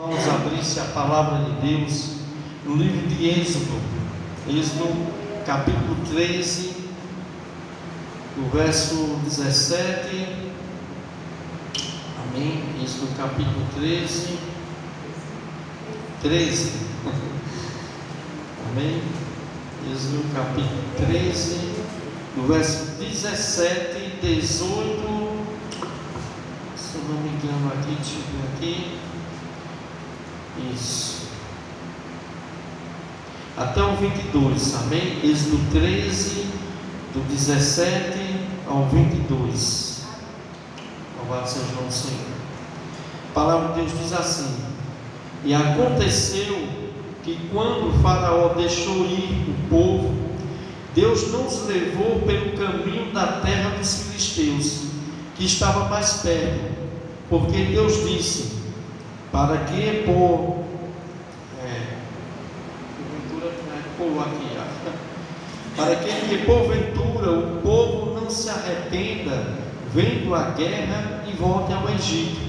Vamos abrir-se a palavra de Deus no livro de Êxodo, capítulo 13, o verso 17. Amém? Êxodo capítulo 13. Amém? Êxodo capítulo 13, do verso 17 e 18. Se eu não me engano aqui, deixa eu ver aqui. Isso. Até o 22, amém? Êxodo 13, do 17 ao 22. Louvado seja o nome do Senhor. A palavra de Deus diz assim: E aconteceu que quando o Faraó deixou ir o povo, Deus não os levou pelo caminho da terra dos filisteus, que estava mais perto, porque Deus disse: para que porventura o povo não se arrependa vendo a guerra e volte ao Egito.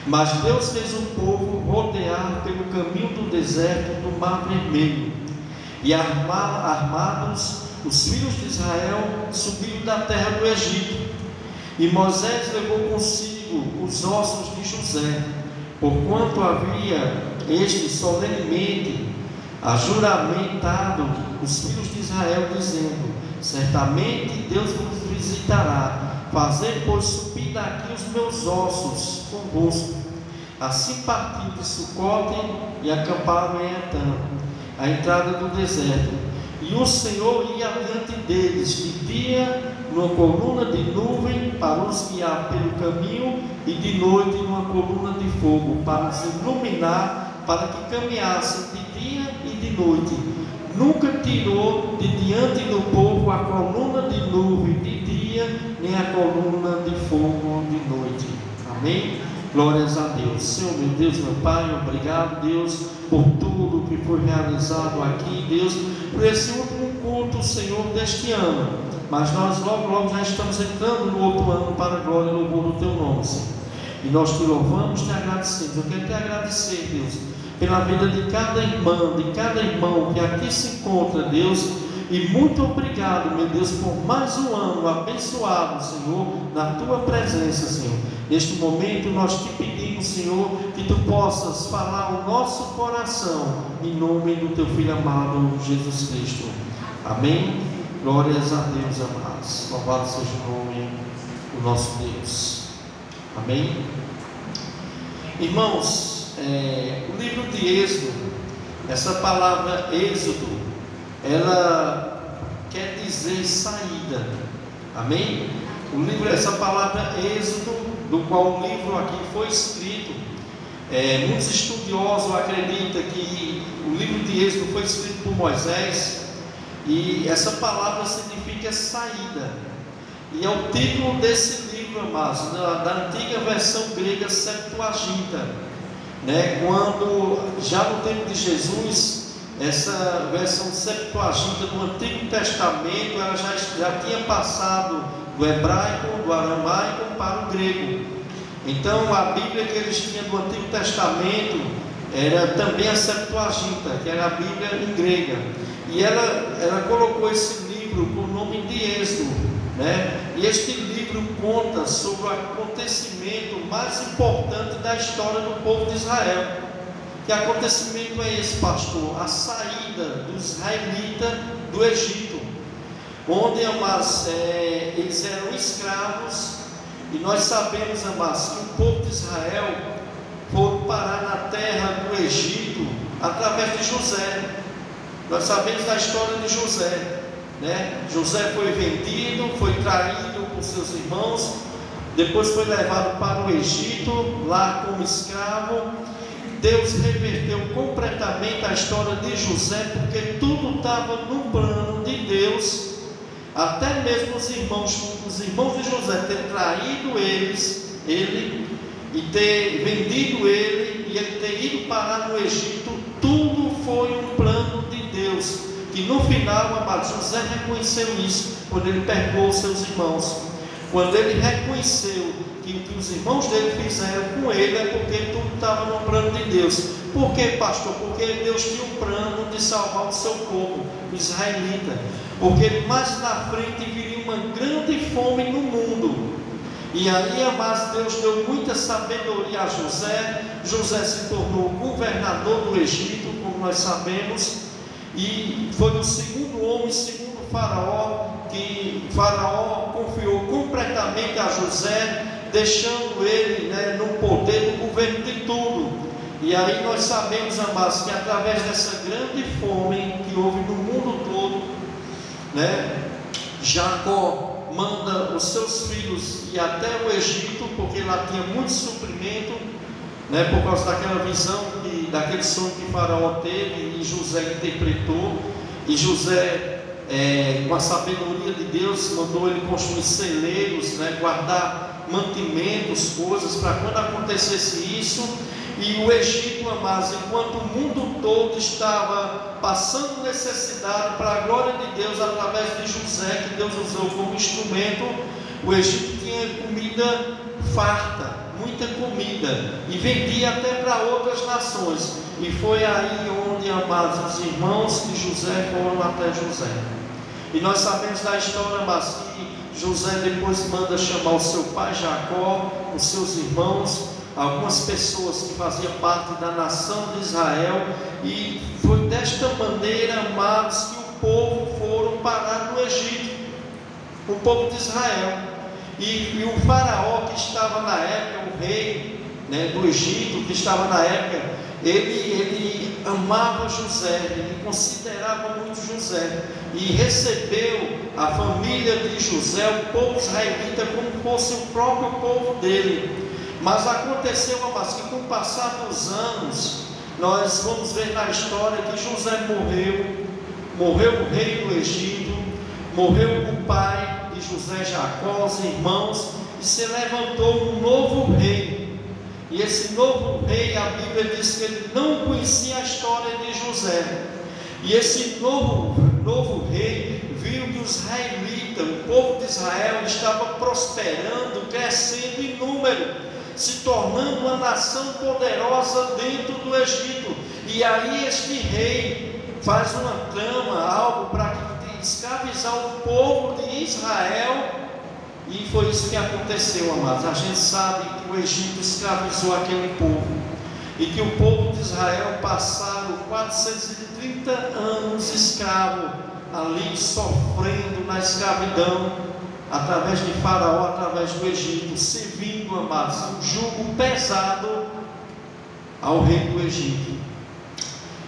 Mas Deus fez o povo rodear pelo caminho do deserto do Mar Vermelho, e armados os filhos de Israel subiram da terra do Egito. E Moisés levou consigo os ossos de José, porquanto havia este solenemente ajuramentado os filhos de Israel, dizendo: certamente Deus vos visitará, fazei pois subir daqui os meus ossos convosco. Assim partiu de Sucote e acamparam em Etã, a entrada do deserto. E o Senhor ia adiante deles de dia numa coluna de nuvem para os guiar pelo caminho, e de noite numa coluna de fogo para os iluminar, para que caminhassem de dia e de noite. Nunca tirou de diante do povo a coluna de nuvem de dia, nem a coluna de fogo de noite. Amém? Glórias a Deus. Senhor, meu Deus, meu Pai, obrigado, Deus, por tudo que foi realizado aqui, Deus, por esse último culto, Senhor, deste ano. Mas nós logo já estamos entrando no outro ano para a glória e louvor do Teu nome, Senhor. E nós te louvamos, te agradecemos. Eu quero te agradecer, Deus, pela vida de cada irmã, de cada irmão que aqui se encontra, Deus. E muito obrigado, meu Deus, por mais um ano abençoado, Senhor, na Tua presença, Senhor. Neste momento nós te pedimos, Senhor, que Tu possas falar o nosso coração, em nome do Teu Filho amado, Jesus Cristo. Amém? Glórias a Deus, amados. Louvado seja o nome do nosso Deus. Amém? Irmãos, o livro de Êxodo, essa palavra Êxodo, ela quer dizer saída. Amém? O livro, essa palavra Êxodo, do qual o livro aqui foi escrito, muitos estudiosos acreditam que o livro de Êxodo foi escrito por Moisés, e essa palavra significa saída, e é o título desse livro, amados, da antiga versão grega Septuaginta, né? Quando já no tempo de Jesus, essa versão Septuaginta do Antigo Testamento, ela já tinha passado do hebraico, do aramaico para o grego. Então a Bíblia que eles tinham do Antigo Testamento era também a Septuaginta, que era a Bíblia em grega. E ela colocou esse livro com o nome de Êxodo, né? E este livro conta sobre o acontecimento mais importante da história do povo de Israel. Que acontecimento é esse, pastor? A saída dos israelitas do Egito, onde, amados, eles eram escravos. E nós sabemos, amados, que o povo de Israel foram parar na terra do Egito através de José. Nós sabemos da história de José, né? José foi vendido, foi traído por seus irmãos, depois foi levado para o Egito, lá como escravo. Deus reverteu completamente a história de José, porque tudo estava no plano de Deus. Até mesmo os irmãos de José ter traído ele e ter vendido ele, e ele ter ido parar no Egito, tudo foi um plano de Deus, que no final, amado, José reconheceu isso, quando ele perdoou seus irmãos, quando ele reconheceu que que o que os irmãos dele fizeram com ele é porque tudo estava no plano de Deus. Por quê, pastor? Porque Deus tinha um plano de salvar o seu povo, o israelita. Porque mais na frente viria uma grande fome no mundo. E aí, amados, Deus deu muita sabedoria a José. José se tornou governador do Egito, como nós sabemos, e foi o segundo homem, segundo Faraó, que Faraó confiou completamente a José, deixando ele, no poder do governo de tudo. E aí nós sabemos, amados, que através dessa grande fome que houve no mundo todo, Jacó manda os seus filhos ir até o Egito, porque lá tinha muito suprimento, por causa daquela visão, daquele sonho que Faraó teve e José interpretou. E José, com a sabedoria de Deus, mandou ele construir celeiros, guardar mantimentos, coisas, para quando acontecesse isso. E o Egito, amados, enquanto o mundo todo estava passando necessidade, para a glória de Deus, através de José, que Deus usou como instrumento, o Egito tinha comida farta, muita comida, e vendia até para outras nações. E foi aí onde, amados, os irmãos de José foram até José. E nós sabemos da história, mas que José depois manda chamar o seu pai Jacó, os seus irmãos, algumas pessoas que faziam parte da nação de Israel, e foi desta maneira, amados, que o povo foram parar no Egito, o povo de Israel. E o faraó que estava na época, o rei do Egito, que estava na época, ele amava José, ele considerava muito José, e recebeu a família de José, o povo israelita, como fosse o próprio povo dele. Mas aconteceu, amados, que com o passar dos anos, nós vamos ver na história que José morreu o rei do Egito, morreu o pai de José, Jacó, os irmãos, e se levantou um novo rei. E esse novo rei, a Bíblia diz que ele não conhecia a história de José. E esse novo rei viu que os israelitas, o povo de Israel, estava prosperando, crescendo em número, se tornando uma nação poderosa dentro do Egito. E aí este rei faz uma trama, algo para escravizar o povo de Israel. E foi isso que aconteceu, amados. A gente sabe que o Egito escravizou aquele povo, e que o povo de Israel passaram 430 anos escravo ali, sofrendo na escravidão, através de Faraó, através do Egito, servindo, amados, um jugo pesado ao rei do Egito.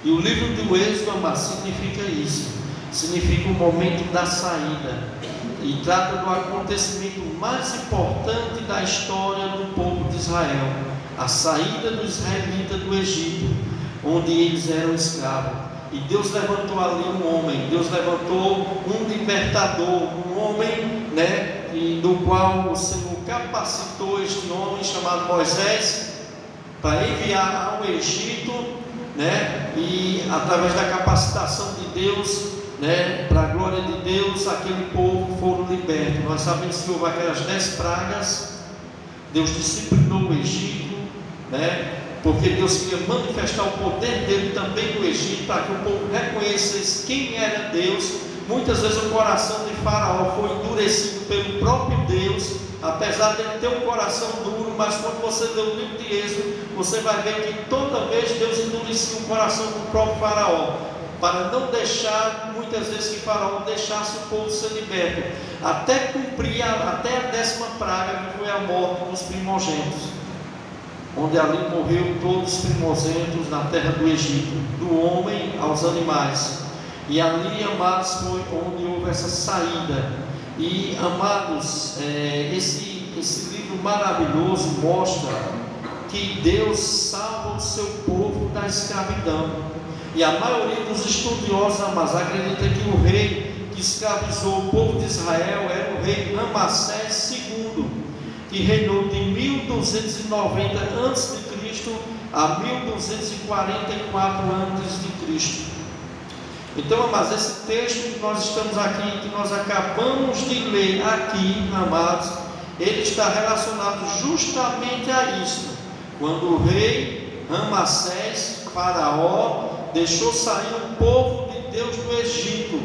E o livro do Êxodo, amados, significa isso, significa o momento da saída, e trata do acontecimento mais importante da história do povo de Israel, a saída dos israelitas do Egito, onde eles eram escravos. E Deus levantou ali um homem, Deus levantou um libertador, um homem, do qual o Senhor capacitou este homem chamado Moisés para enviar ao Egito, e através da capacitação de Deus, para a glória de Deus, aquele povo foram libertos. Nós sabemos que houve aquelas 10 pragas, Deus disciplinou o Egito, porque Deus queria manifestar o poder dele também no Egito, para que o povo reconhecesse quem era Deus. Muitas vezes o coração de Faraó foi endurecido pelo próprio Deus, apesar de ele ter um coração duro. Mas quando você lê o livro de Êxodo, você vai ver que toda vez Deus endurecia o coração do próprio Faraó, para não deixar, muitas vezes, que Faraó deixasse o povo ser liberto, até cumprir até a 10ª praga, que foi a morte dos primogênitos, onde ali morreu todos os primogênitos na terra do Egito, do homem aos animais. E ali, amados, foi onde houve essa saída. E, amados, esse livro maravilhoso mostra que Deus salva o seu povo da escravidão. E a maioria dos estudiosos, amados, acredita que o rei que escravizou o povo de Israel era o rei Manassés II, que reinou de 1290 a.C. a 1244 a.C. Então, amados, esse texto que nós estamos aqui, que nós acabamos de ler aqui, amados, ele está relacionado justamente a isso. Quando o rei Ramassés, Faraó, deixou sair o povo de Deus do Egito,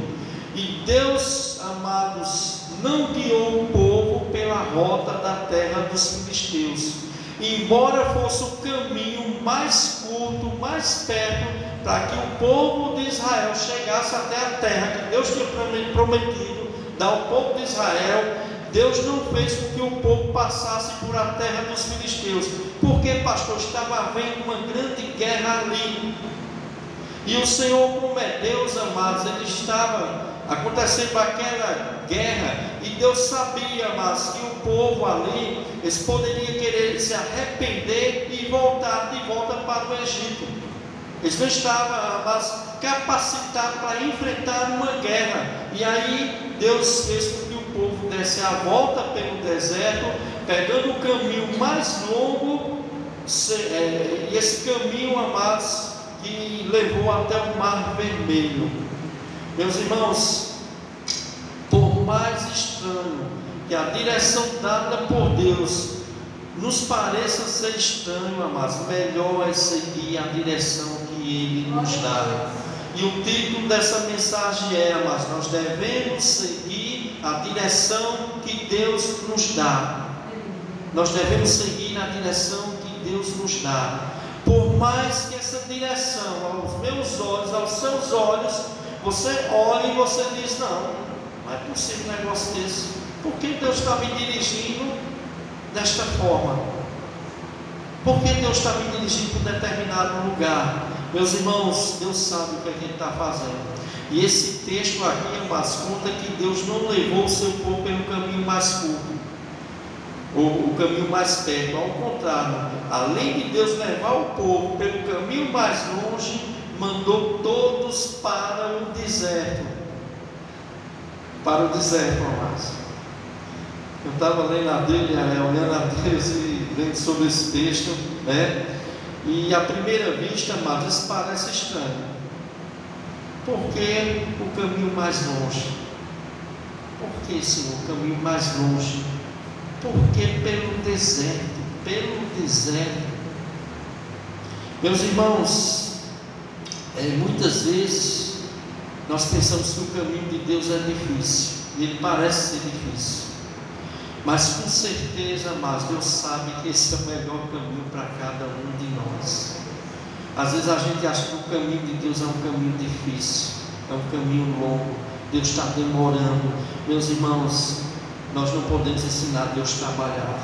e Deus, amados, não guiou o povo pela rota da terra dos filisteus, embora fosse o caminho mais curto, mais perto, para que o povo de Israel chegasse até a terra que Deus tinha prometido dar ao povo de Israel. Deus não fez com que o povo passasse por a terra dos filisteus, porque, pastor, estava havendo uma grande guerra ali, e o Senhor, como é Deus, amados, ele estava acontecendo aquela guerra, e Deus sabia, mas que o povo ali, eles poderiam querer se arrepender e voltar de volta para o Egito. Eles não estavam, mas, capacitados para enfrentar uma guerra. E aí Deus fez com que o povo desse a volta pelo deserto, pegando o caminho mais longo, e esse caminho, amados, que levou até o Mar Vermelho. Meus irmãos, por mais estranho que a direção dada por Deus nos pareça ser estranho, amados, melhor é seguir a direção que Ele nos dá. E o título dessa mensagem é, amados, nós devemos seguir a direção que Deus nos dá. Nós devemos seguir a direção que Deus nos dá. Por mais que essa direção, aos meus olhos, aos seus olhos, você olha e você diz, não é possível um negócio desse. Por que Deus está me dirigindo desta forma? Por que Deus está me dirigindo para um determinado lugar? Meus irmãos, Deus sabe o que a gente está fazendo. E esse texto aqui, amados, conta que Deus não levou o seu povo pelo caminho mais curto, ou o caminho mais perto. Ao contrário, além de Deus levar o povo pelo caminho mais longe, mandou todos para o deserto. Para o deserto, amados. Eu estava lendo a Bíblia, olhando a Deus e lendo sobre esse texto, né? E à primeira vista, amados, isso parece estranho. Por que o caminho mais longe? Por que, Senhor, o caminho mais longe? Porque pelo deserto, pelo deserto. Meus irmãos, muitas vezes nós pensamos que o caminho de Deus é difícil, e ele parece ser difícil, mas com certeza, amados, Deus sabe que esse é o melhor caminho para cada um de nós. Às vezes a gente acha que o caminho de Deus é um caminho difícil, é um caminho longo, Deus está demorando. Meus irmãos, nós não podemos ensinar Deus a trabalhar.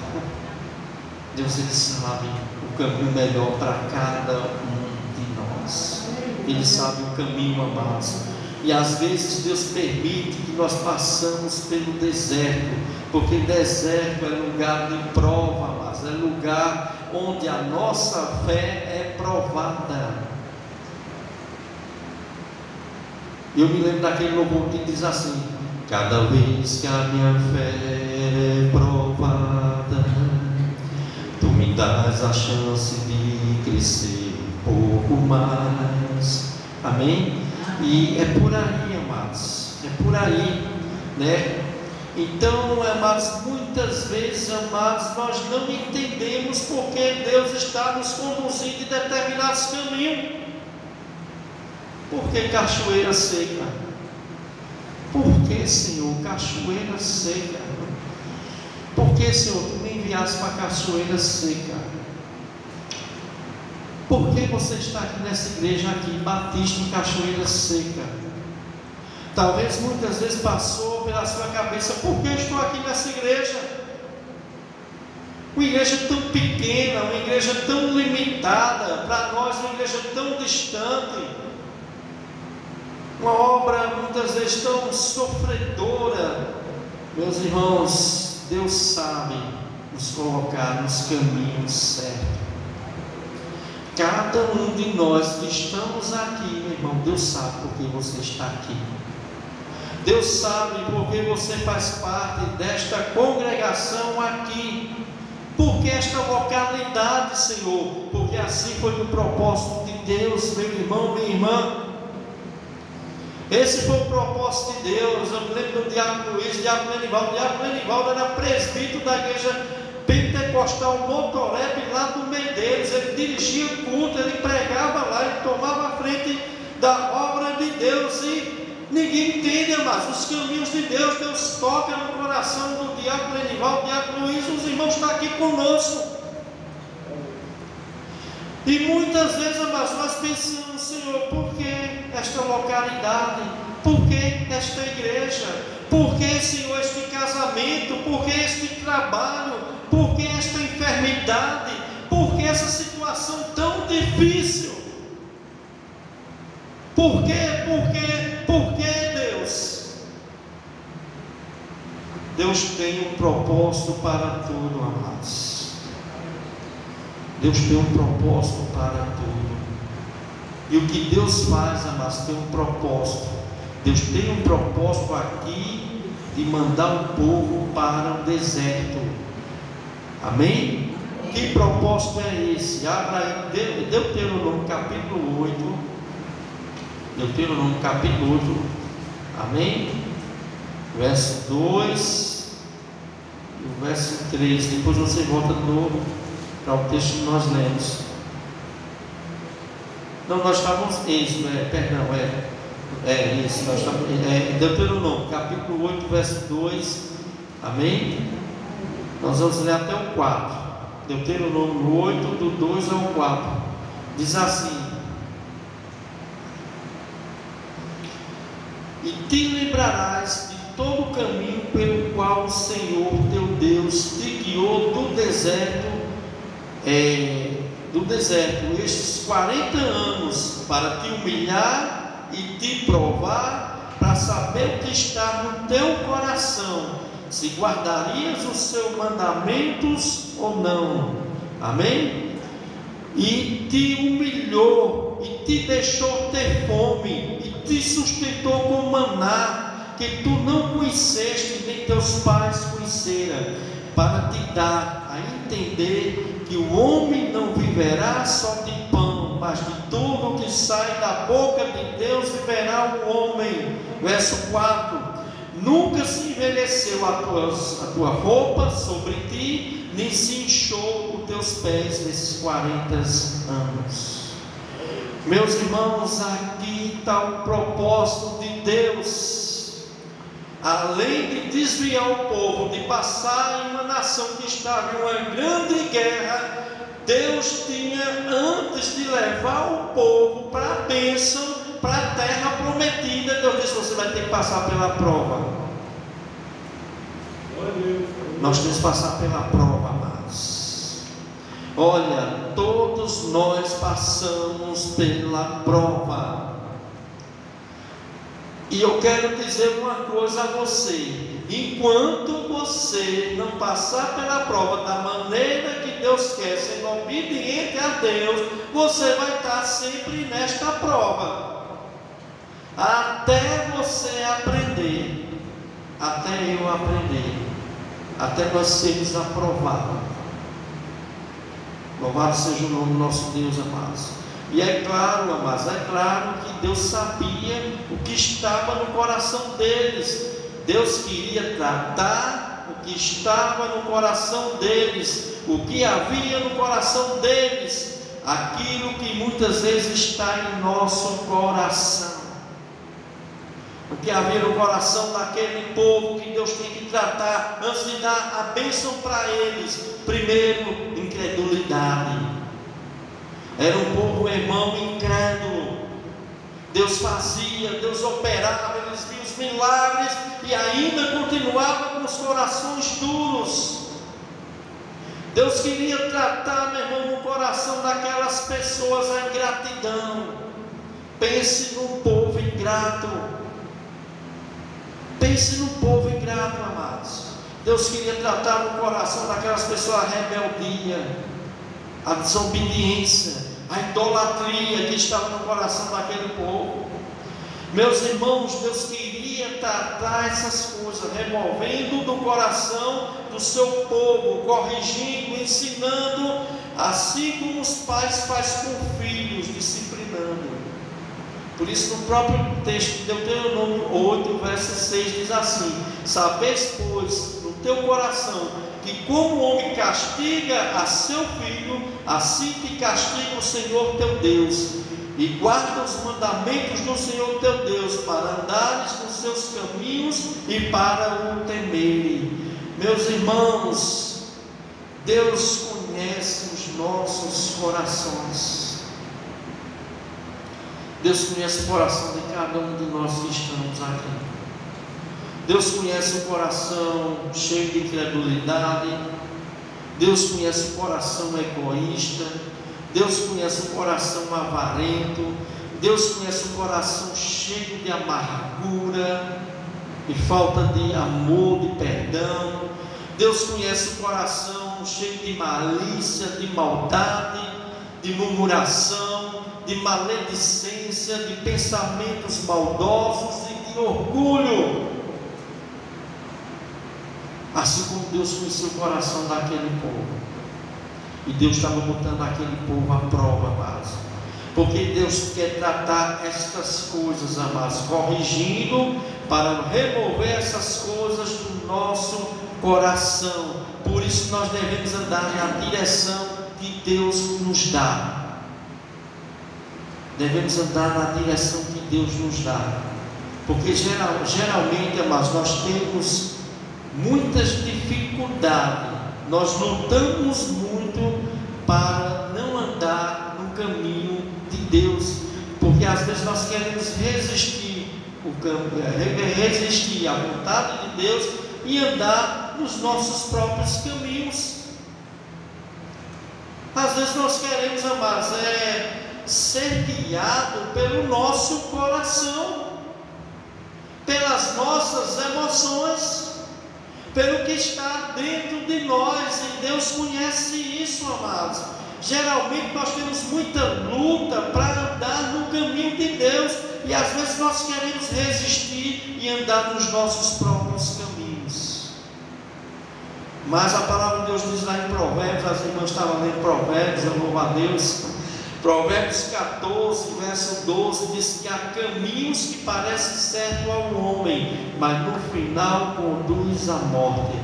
Deus, Ele sabe o caminho melhor para cada um de nós. Ele sabe o caminho, amados. E às vezes Deus permite que nós passamos pelo deserto, porque deserto é lugar de prova, amados, é lugar onde a nossa fé é provada. Eu me lembro daquele louvor que diz assim: cada vez que a minha fé é provada, tu me dás a chance de crescer um pouco mais. Amém? E é por aí, amados, é por aí, né? Então, amados, muitas vezes, amados, nós não entendemos porque Deus está nos conduzindo em determinados caminhos. Por que cachoeira seca? Por que, Senhor, cachoeira seca? Por que, Senhor, tu me enviaste para a cachoeira seca? Por que você está aqui nessa igreja aqui, Batista em Cachoeira Seca? Talvez muitas vezes passou pela sua cabeça: por que eu estou aqui nessa igreja? Uma igreja tão pequena, uma igreja tão limitada, para nós uma igreja tão distante, uma obra muitas vezes tão sofredora. Meus irmãos, Deus sabe nos colocar nos caminhos certos. Cada um de nós que estamos aqui, meu irmão, Deus sabe por que você está aqui. Deus sabe porque você faz parte desta congregação aqui. Porque esta localidade, Senhor, porque assim foi o propósito de Deus, meu irmão, minha irmã. Esse foi o propósito de Deus. Eu me lembro do diácono Luiz, diácono Lenivaldo. O diácono Lenivaldo era presbítero da igreja pentecostal Motoreb lá do Medeiros. Ele dirigia o culto, ele pregava lá, ele tomava a frente da obra de Deus. E ninguém entende, amados, os caminhos de Deus. Deus toca no coração do diácono Lenivaldo, do diácono Luiz. Os irmãos estão aqui conosco. E muitas vezes, amados, nós pensamos: Senhor, por que esta localidade? Por que esta igreja? Por que, Senhor, este casamento? Por que este trabalho? Por que esta enfermidade? Por que essa situação tão difícil? Por que, Deus? Deus tem um propósito para tudo, amados. Deus tem um propósito para tudo. E o que Deus faz, amados, tem um propósito. Deus tem um propósito aqui de mandar o povo para o deserto. Amém? Que propósito é esse? Abra aí, Deuteronômio capítulo 8. Deuteronômio capítulo 8. Amém? Verso 2 e o verso 3. Depois você volta de novo para o texto que nós lemos. Não, nós estávamos. Isso, isso, nós estamos. Deuteronômio, capítulo 8, verso 2. Amém? Nós vamos ler até o 4. Deuteronômio 8, do 2 ao 4. Diz assim: E te lembrarás de todo o caminho pelo qual o Senhor teu Deus te guiou do deserto estes 40 anos, para te humilhar e te provar, para saber o que está no teu coração, se guardarias os seus mandamentos ou não. Amém? E te humilhou e te deixou ter fome e te sustentou com maná que tu não conheceste nem teus pais conheceram, para te dar a entender que o homem não viverá só de pão, mas de tudo que sai da boca de Deus viverá o homem. Verso 4: Nunca se envelheceu a tua roupa sobre ti, nem se inchou os teus pés nesses 40 anos. Meus irmãos, aqui está o propósito de Deus. Além de desviar o povo, de passar em uma nação que estava em uma grande guerra, Deus tinha, antes de levar o povo para a bênção, para a terra prometida, Deus disse: você vai ter que passar pela prova. Nós temos que passar pela prova, amados. Olha, todos nós passamos pela prova. E eu quero dizer uma coisa a você: enquanto você não passar pela prova da maneira que Deus quer, sendo obediente a Deus, você vai estar sempre nesta prova, até você aprender, até eu aprender, até nós sermos aprovados. Louvado seja o nome do nosso Deus, amados. E é claro, amados, é claro que Deus sabia o que estava no coração deles. Deus queria tratar o que estava no coração deles, o que havia no coração deles, aquilo que muitas vezes está em nosso coração. O que havia no coração daquele povo que Deus tem que tratar antes de dar a bênção para eles. Primeiro, incredulidade. Era um povo, irmão, incrédulo. Deus fazia, Deus operava, eles viam os milagres e ainda continuava com os corações duros. Deus queria tratar, meu irmão, no coração daquelas pessoas a ingratidão. Pense no povo ingrato. Pense no povo ingrato, amados. Deus queria tratar no coração daquelas pessoas a rebeldia, a desobediência, a idolatria que estava no coração daquele povo. Meus irmãos, Deus queria tratar essas coisas, removendo do coração do seu povo, corrigindo, ensinando, assim como os pais fazem com filhos, disciplinando. Por isso, no próprio texto de Deuteronômio 8, verso 6, diz assim: sabes, pois, no teu coração, que como o homem castiga a seu filho, assim te castiga o Senhor teu Deus, e guarda os mandamentos do Senhor teu Deus, para andares nos seus caminhos e para o temerem. Meus irmãos, Deus conhece os nossos corações. Deus conhece o coração de cada um de nós que estamos aqui. Deus conhece o coração cheio de incredulidade. Deus conhece o coração egoísta. Deus conhece o coração avarento. Deus conhece o coração cheio de amargura e falta de amor, de perdão. Deus conhece o coração cheio de malícia, de maldade, de murmuração, de maledicência, de pensamentos maldosos e de orgulho. Assim como Deus conhecia o coração daquele povo. E Deus estava botando aquele povo à prova, amados. Porque Deus quer tratar estas coisas, amados, corrigindo para remover essas coisas do nosso coração. Por isso nós devemos andar na direção que Deus nos dá. Devemos andar na direção que Deus nos dá. Porque geralmente, amados, nós temos muitas dificuldades. Nós lutamos muito para não andar no caminho de Deus, porque às vezes nós queremos resistir à vontade de Deus e andar nos nossos próprios caminhos. Às vezes nós queremos, amados, ser guiado pelo nosso coração, pelas nossas emoções, pelo que está dentro de nós, e Deus conhece isso, amados. Geralmente nós temos muita luta para andar no caminho de Deus, e às vezes nós queremos resistir e andar nos nossos próprios caminhos. Mas a palavra de Deus diz lá em Provérbios, as irmãs estavam lendo Provérbios, eu louvo a Deus. Provérbios 14, verso 12, diz que há caminhos que parecem certo ao homem, mas no final conduz à morte.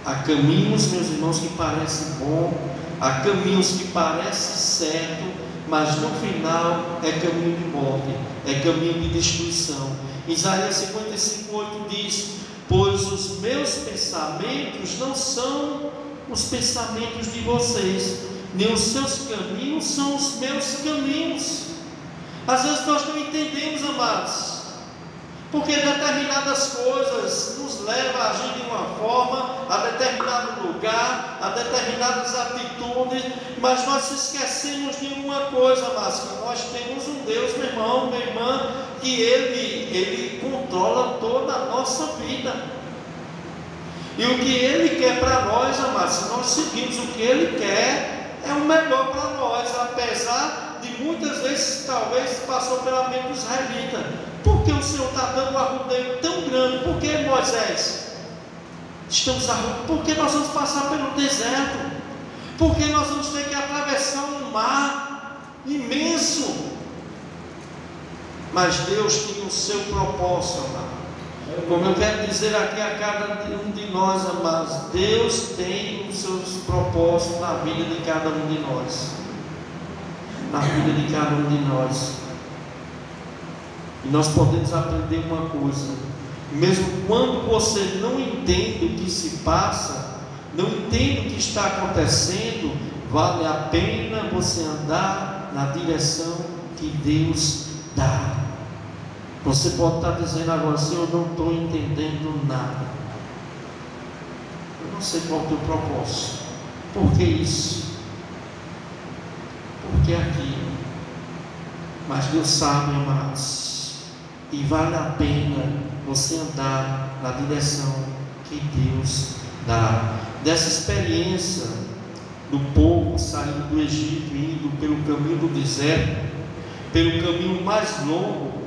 Há caminhos, meus irmãos, que parecem bom, há caminhos que parecem certo, mas no final é caminho de morte, é caminho de destruição. Isaías 55, 8 diz: pois os meus pensamentos não são os pensamentos de vocês, nem os seus caminhos são os meus caminhos. Às vezes nós não entendemos, amados, porque determinadas coisas nos levam a agir de uma forma, a determinado lugar, a determinadas atitudes, mas nós esquecemos de uma coisa, amados, que nós temos um Deus, meu irmão, minha irmã, que Ele controla toda a nossa vida. E o que Ele quer para nós, amados, se nós seguimos o que Ele quer, é o melhor para nós, apesar de muitas vezes, talvez, passou pela mente dos israelitas. Por que o Senhor está dando um arrudeio tão grande? Por que, Moisés? Estamos arrudando. Por que nós vamos passar pelo deserto? Por que nós vamos ter que atravessar um mar imenso? Mas Deus tinha o seu propósito, amado. Como eu quero dizer aqui a cada um de nós, amados, Deus tem os seus propósitos na vida de cada um de nós. Na vida de cada um de nós. E nós podemos aprender uma coisa: mesmo quando você não entende o que se passa, não entende o que está acontecendo, vale a pena você andar na direção que Deus dá. Você pode estar dizendo agora: Senhor, eu não estou entendendo nada, eu não sei qual é o teu propósito. Por que isso? Por que aquilo? Mas Deus sabe, amados, e vale a pena você andar na direção que Deus dá. Dessa experiência do povo saindo do Egito, indo pelo caminho do deserto, pelo caminho mais longo,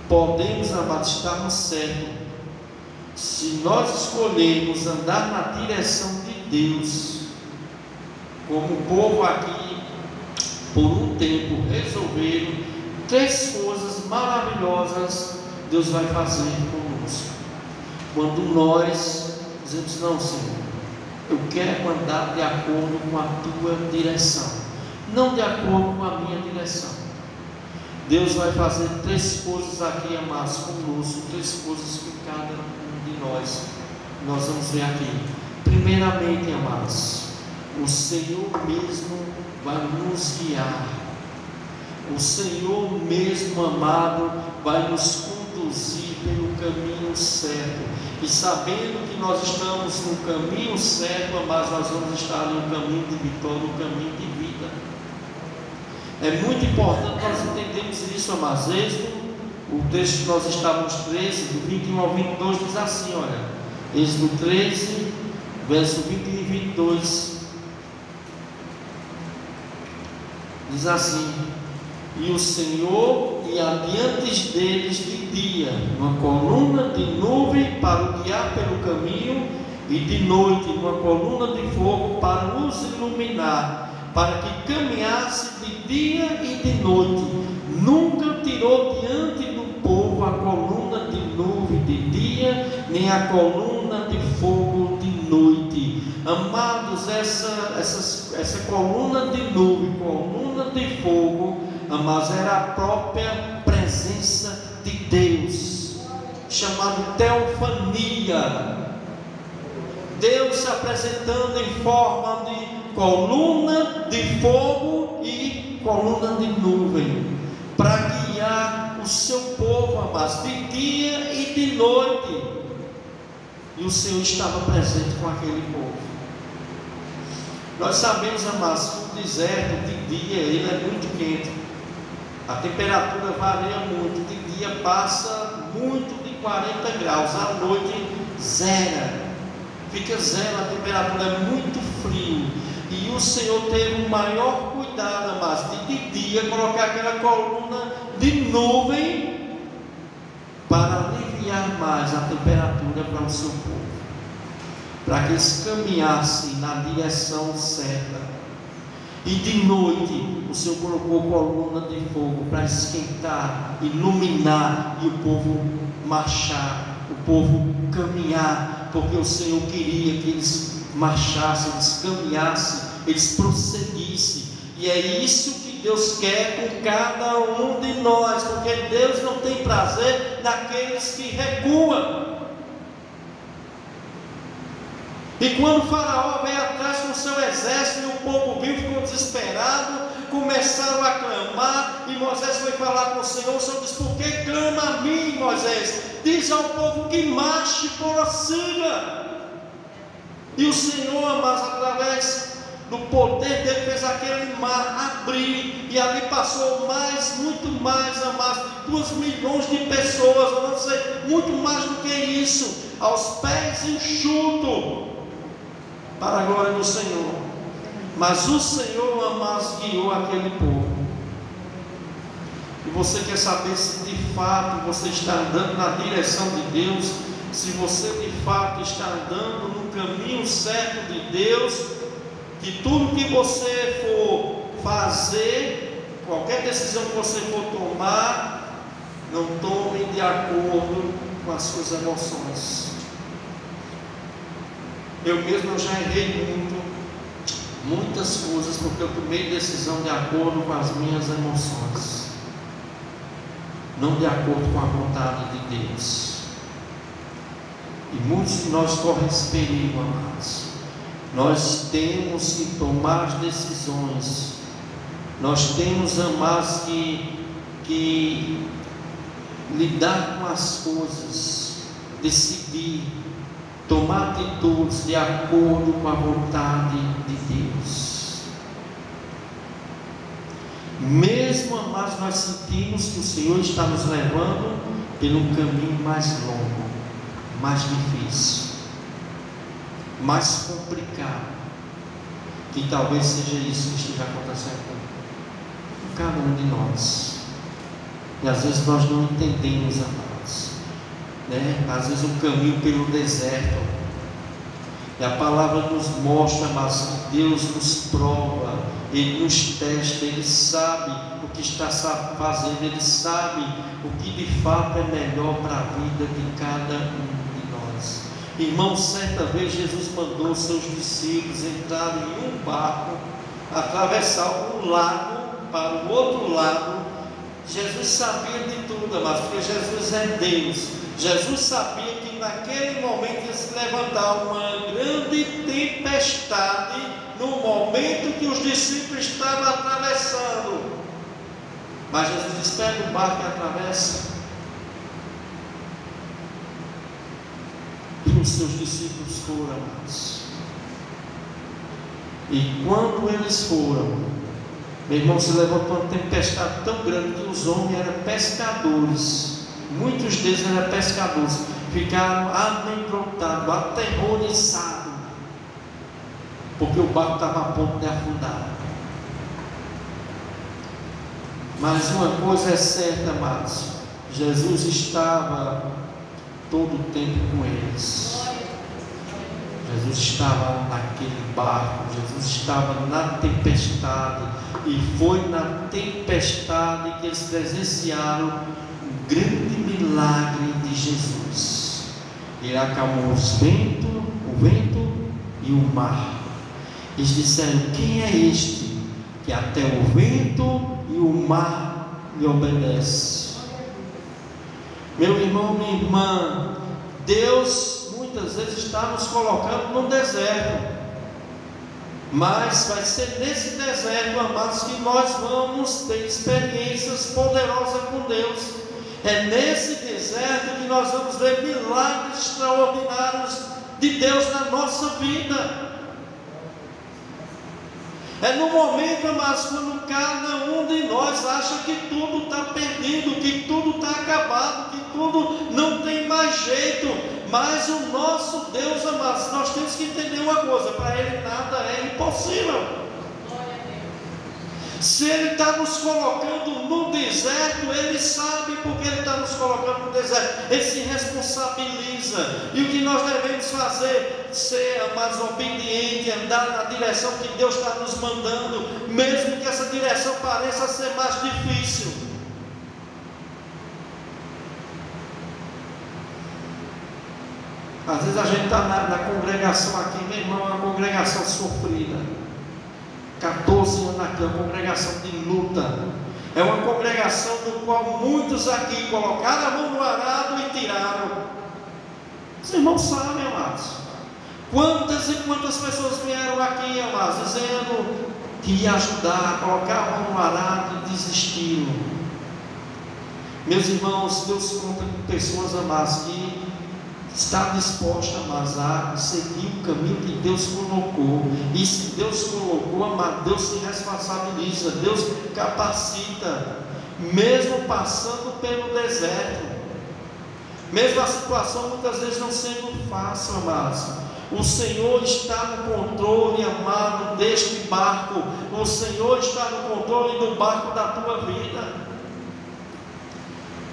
podemos, amados, estarmos certos. Se nós escolhermos andar na direção de Deus, como o povo aqui, por um tempo, resolveram 3 coisas maravilhosas Deus vai fazer conosco. Quando nós dizemos: não, Senhor, eu quero andar de acordo com a tua direção, não de acordo com a minha direção. Deus vai fazer 3 coisas aqui, amados, conosco, 3 coisas com cada um de nós. Nós vamos ver aqui. Primeiramente, amados, o Senhor mesmo vai nos guiar. O Senhor mesmo, amado, vai nos conduzir pelo caminho certo. E sabendo que nós estamos no caminho certo, amados, nós vamos estar no caminho de vitória, no caminho de vida. É muito importante nós entendermos isso, amados. Êxodo, o texto que nós estávamos 13, do 21 ao 22, diz assim, olha, Êxodo 13, verso 20 e 22, diz assim: e o Senhor ia adiante deles de dia, uma coluna de nuvem para o guiar pelo caminho, e de noite uma coluna de fogo para os iluminar, para que caminhasse de dia e de noite. Nunca tirou diante do povo a coluna de nuvem de dia, nem a coluna de fogo de noite. Amados, essa coluna de nuvem, coluna de fogo, amados, era a própria presença de Deus, chamado teofania. Deus se apresentando em forma de coluna de fogo e coluna de nuvem, para guiar o seu povo, amados, de dia e de noite. E o Senhor estava presente com aquele povo. Nós sabemos, amados, que o deserto de dia ele é muito quente, a temperatura varia muito. De dia passa muito de 40 graus, à noite zero, fica zero, a temperatura é muito frio. E o Senhor teve o maior cuidado, amados, de dia colocar aquela coluna de nuvem para aliviar mais a temperatura para o seu povo, para que eles caminhassem na direção certa. E de noite o Senhor colocou coluna de fogo para esquentar, iluminar, e o povo marchar, o povo caminhar, porque o Senhor queria que eles marchassem, eles caminhassem, eles prosseguissem. E é isso que Deus quer com cada um de nós, porque Deus não tem prazer naqueles que recuam. E quando o faraó veio atrás com o seu exército, e o povo viu, ficou desesperado, começaram a clamar, e Moisés foi falar com o Senhor disse: por que clama a mim, Moisés? Diz ao povo que marche, prossiga. E o Senhor, amados, através do poder dele, fez aquele mar abrir, e ali passou muito mais, amados, de 2 milhões de pessoas, eu não sei, muito mais do que isso, aos pés enxutos, para a glória do Senhor. Mas o Senhor, amados, guiou aquele povo. E você quer saber se de fato você está andando na direção de Deus, se você de fato está andando no caminho certo de Deus, que tudo que você for fazer, qualquer decisão que você for tomar, não tome de acordo com as suas emoções. Eu mesmo já errei muitas coisas, porque eu tomei decisão de acordo com as minhas emoções, não de acordo com a vontade de Deus. E muitos de nós correm esse perigo, amados. Nós temos que tomar as decisões, nós temos, amados, que lidar com as coisas, decidir, tomar atitudes de acordo com a vontade de Deus. Mesmo, amados, nós sentimos que o Senhor está nos levando pelo caminho mais longo, mais difícil, mais complicado, que talvez seja isso que esteja acontecendo com cada um de nós. E às vezes nós não entendemos, amados, né? Às vezes um caminho pelo deserto, e a palavra nos mostra, mas que Deus nos prova, Ele nos testa, Ele sabe o o que está fazendo, Ele sabe o que de fato é melhor para a vida de cada um de nós. Irmão, certa vez Jesus mandou seus discípulos entrarem em um barco, atravessar um lago para o outro lado. Jesus sabia de tudo, amados, porque Jesus é Deus. Jesus sabia que naquele momento ia se levantar uma grande tempestade, no momento que os discípulos estavam atravessando. Mas Jesus disse: pega o barco e atravessa. E os seus discípulos foram, amados. E quando eles foram, meu irmão, se levantou uma tempestade tão grande que os homens eram pescadores. Muitos deles eram pescadores. Ficaram amedrontados, aterrorizados, porque o barco estava a ponto de afundar. Mas uma coisa é certa, amados: Jesus estava todo o tempo com eles. Jesus estava naquele barco, Jesus estava na tempestade, e foi na tempestade que eles presenciaram o grande milagre de Jesus. Ele acalmou o vento e o mar. Eles disseram: quem é este que até o vento e o mar lhe obedece? Meu irmão, minha irmã, Deus muitas vezes está nos colocando no deserto, mas vai ser nesse deserto, amados, que nós vamos ter experiências poderosas com Deus. É nesse deserto que nós vamos ver milagres extraordinários de Deus na nossa vida. É no momento, amados, quando cada um de nós acha que tudo está perdido, que tudo está acabado, que tudo não tem mais jeito. Mas o nosso Deus, amados, nós temos que entender uma coisa: para Ele nada é impossível. Se Ele está nos colocando no deserto, Ele sabe porque Ele está nos colocando no deserto. Ele se responsabiliza. E o que nós devemos fazer? Ser, amados, obediente, andar na direção que Deus está nos mandando, mesmo que essa direção pareça ser mais difícil. Às vezes a gente está na congregação aqui, meu irmão, é uma congregação sofrida. 14 anos aqui, uma congregação de luta. É uma congregação do qual muitos aqui colocaram a mão no arado e tiraram. Os irmãos sabem, amados, quantas e quantas pessoas vieram aqui, amados, dizendo que ia ajudar, colocar a mão no arado e desistiram. Meus irmãos, Deus conta com pessoas, amados, que está disposta, amados, a seguir o caminho que Deus colocou. E se Deus colocou, amado, Deus se responsabiliza, Deus capacita, mesmo passando pelo deserto, mesmo a situação muitas vezes não sendo fácil, amados. O Senhor está no controle, amado, deste barco. O Senhor está no controle do barco da tua vida.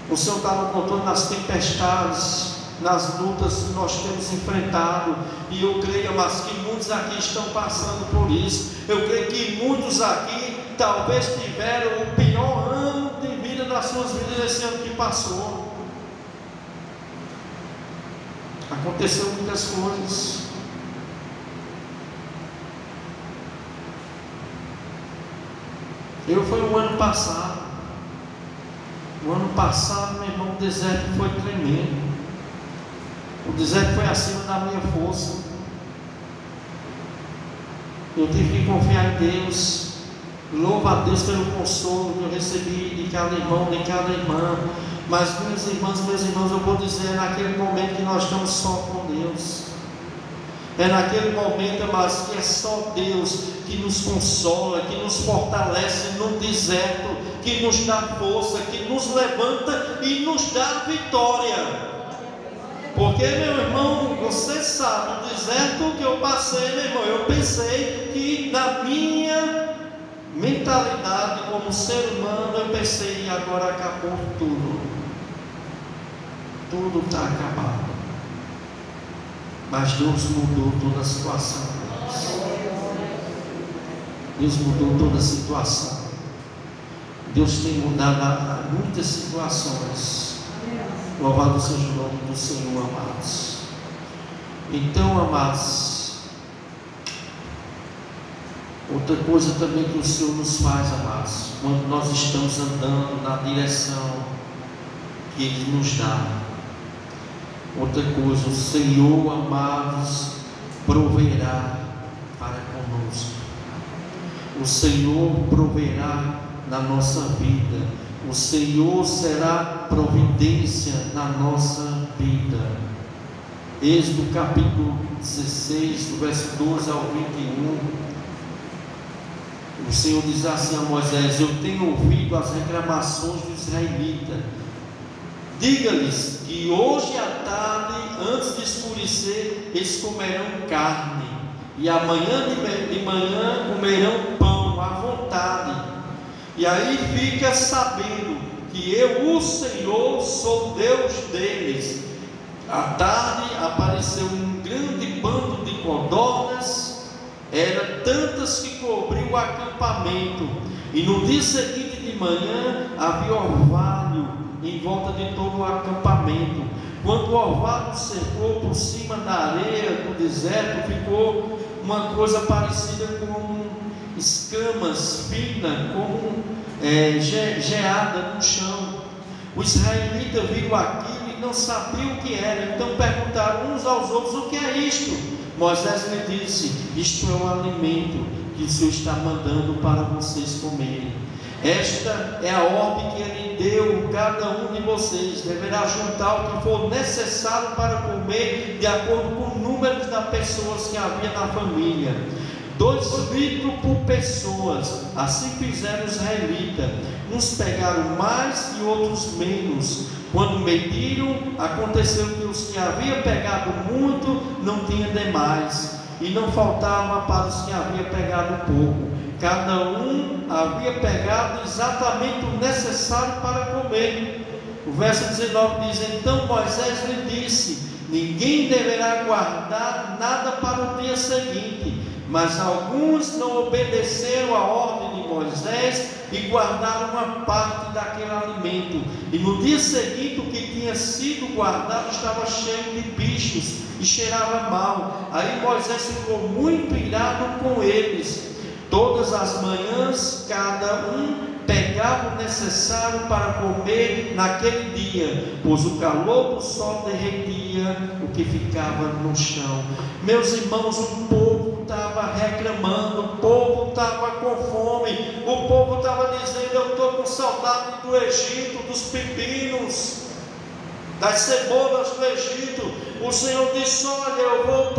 O Senhor está no controle nas tempestades, nas lutas que nós temos enfrentado. E eu creio, mas que muitos aqui estão passando por isso. Eu creio que muitos aqui talvez tiveram o pior ano de vida das suas vidas esse ano que passou. Aconteceu muitas coisas. Foi o ano passado. O ano passado, meu irmão, o deserto foi tremendo. O deserto foi acima da minha força. Eu tive que confiar em Deus. Louvo a Deus pelo consolo que eu recebi de cada irmão, de cada irmã. Mas, minhas irmãs, meus irmãos, eu vou dizer, é naquele momento que nós estamos só com Deus. É naquele momento, mas que é só Deus que nos consola, que nos fortalece no deserto, que nos dá força, que nos levanta e nos dá vitória. Porque, meu irmão, você sabe, o deserto que eu passei, meu irmão, eu pensei que na minha mentalidade como ser humano, eu pensei, agora acabou tudo. Tudo está acabado. Mas Deus mudou toda a situação. Deus mudou toda a situação. Deus tem mudado muitas situações. Louvado seja o nome do Senhor, amados. Então, amados, outra coisa também que o Senhor nos faz, amados, quando nós estamos andando na direção que Ele nos dá. Outra coisa, o Senhor, amados, proverá para conosco. O Senhor proverá na nossa vida. O Senhor será providência na nossa vida. Êxodo capítulo 16, do verso 12 ao 21. O Senhor diz assim a Moisés: eu tenho ouvido as reclamações dos israelitas. Diga-lhes que hoje à tarde, antes de escurecer, eles comerão carne, e amanhã de manhã comerão pão à vontade. E aí fica sabendo que eu, o Senhor, sou Deus deles. À tarde apareceu um grande bando de codornas, eram tantas que cobriu o acampamento. E no dia seguinte de manhã havia orvalho em volta de todo o acampamento. Quando o orvalho cercou por cima da areia do deserto, ficou uma coisa parecida com escamas finas, como geada no chão. Os israelitas viram aquilo e não sabiam o que era, então perguntaram uns aos outros: o que é isto? Moisés lhe disse: isto é o alimento que o Senhor está mandando para vocês comerem. Esta é a ordem que Ele deu: cada um de vocês deverá juntar o que for necessário para comer, de acordo com o número das pessoas que havia na família. 2 litros por pessoas. Assim fizeram os israelitas. Uns pegaram mais e outros menos. Quando mediram, aconteceu que os que haviam pegado muito não tinham demais, e não faltava para os que haviam pegado pouco. Cada um havia pegado exatamente o necessário para comer. O verso 19 diz: então Moisés lhe disse: ninguém deverá guardar nada para o dia seguinte. Mas alguns não obedeceram a ordem de Moisés e guardaram uma parte daquele alimento. E no dia seguinte, o que tinha sido guardado estava cheio de bichos e cheirava mal. Aí Moisés ficou muito irado com eles. Todas as manhãs, cada um pegava o necessário para comer naquele dia, pois o calor do sol derretia o que ficava no chão. Meus irmãos, o povo estava reclamando, o povo estava com fome, o povo estava dizendo: eu estou com saudade do Egito, dos pepinos, das cebolas do Egito. O Senhor disse: olha, eu vou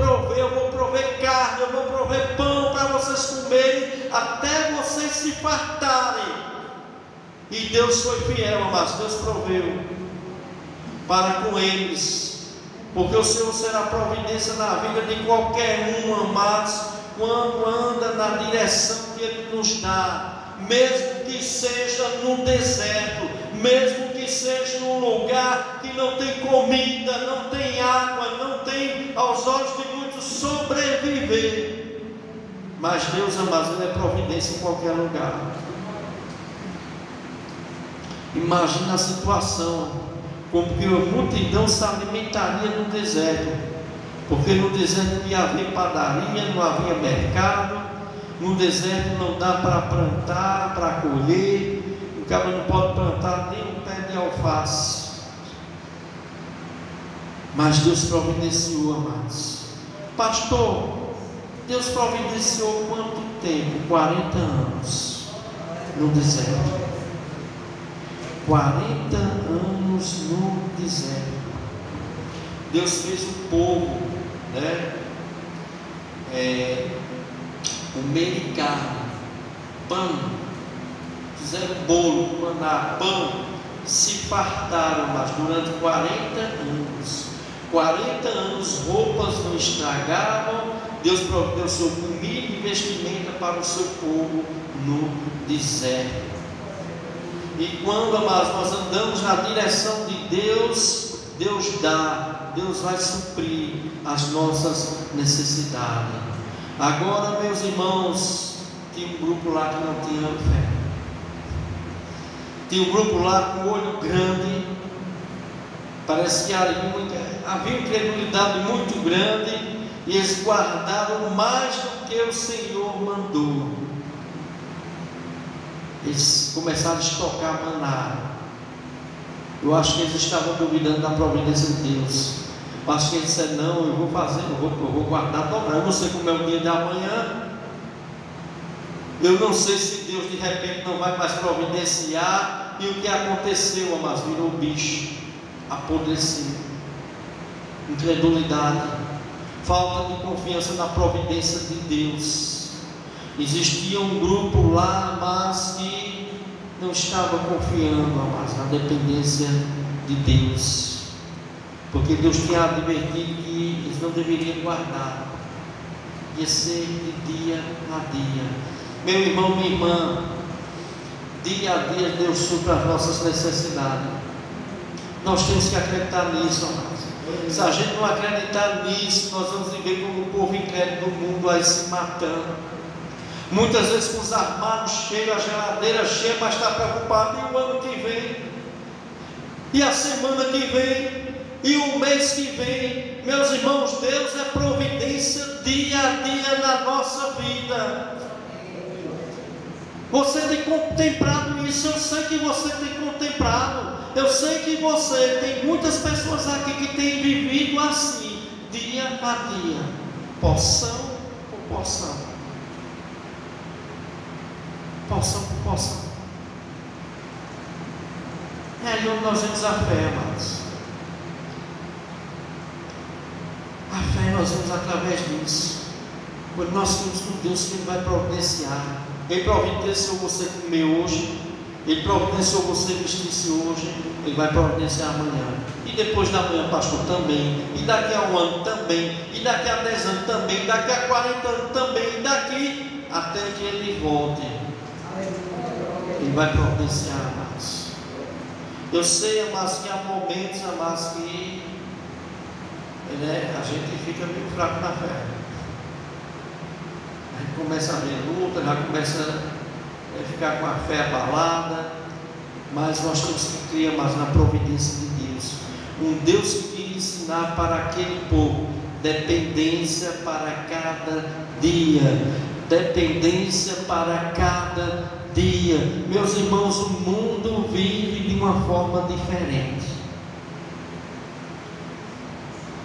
prover carne, eu vou prover pão para vocês comerem, até vocês se fartarem. E Deus foi fiel, amados. Deus proveu para com eles, porque o Senhor será providência na vida de qualquer um, amados, quando anda na direção que Ele nos dá, mesmo que seja no deserto, mesmo que seja num lugar que não tem comida, não tem água, não tem, aos olhos de muitos, sobreviver. Mas Deus, amados, Ele é providência em qualquer lugar. Imagina a situação, como que a multidão se alimentaria no deserto, porque no deserto não havia padaria, não havia mercado, no deserto não dá para plantar, para colher, o cara não pode plantar nem um pé de alface. Mas Deus providenciou, amados. Pastor, Deus providenciou quanto tempo? 40 anos no deserto. 40 anos no deserto. Deus fez o povo, comer carne, pão, fizeram bolo, maná, pão, se fartaram, mas durante 40 anos. 40 anos, roupas não estragavam. Deus providenciou comida e vestimenta para o seu povo no deserto. E quando, amados, nós andamos na direção de Deus, Deus dá, Deus vai suprir as nossas necessidades. Agora, meus irmãos, tinha um grupo lá que não tinha fé. Tinha um grupo lá com o olho grande. Parece que havia incredulidade muito grande. E eles guardaram mais do que o Senhor mandou. Eles começaram a estocar maná. Eu acho que eles estavam duvidando da providência de Deus. Eu acho que eles disseram: não, eu vou fazer, eu vou guardar dobrar. Eu não sei como é o dia de amanhã. Eu não sei se Deus de repente não vai mais providenciar. E o que aconteceu, amados? Virou bicho, apodreceu. Incredulidade, falta de confiança na providência de Deus. Existia um grupo lá, mas que não estava confiando, amados, na dependência de Deus, porque Deus tinha advertido que eles não deveriam guardar, ia ser de dia a dia. Meu irmão, minha irmã, dia a dia Deus supre as nossas necessidades. Nós temos que acreditar nisso, amados. Se a gente não acreditar nisso, nós vamos viver como um povo incrédulo do mundo aí se matando. Muitas vezes com os armários cheios, a geladeira cheia, mas está preocupado. E o ano que vem? E a semana que vem? E o mês que vem? Meus irmãos, Deus é providência dia a dia na nossa vida. Você tem contemplado isso? Eu sei que você tem contemplado. Eu sei que você tem muitas pessoas aqui que têm vivido assim, dia a dia, porção por porção, porção por porção. É aí onde nós vemos a fé, amados. A fé nós vemos através disso. Quando nós temos um Deus que Ele vai providenciar. Ele providenciou você comer hoje. Ele providenciou você vestir-se hoje. Ele vai providenciar amanhã. E depois da manhã, pastor, também. E daqui a um ano também. E daqui a 10 anos também. Daqui a 40 anos também. E daqui até que Ele volte. Ele vai providenciar, amados. Eu sei, amados, que há momentos, amados, que a gente fica meio fraco na fé. A gente começa a ver luta, já começa a ficar com a fé abalada. Mas nós temos que crer, mas na providência de Deus. Um Deus que queria ensinar para aquele povo dependência para cada dia. Dependência para cada dia. Meus irmãos, o mundo vive de uma forma diferente.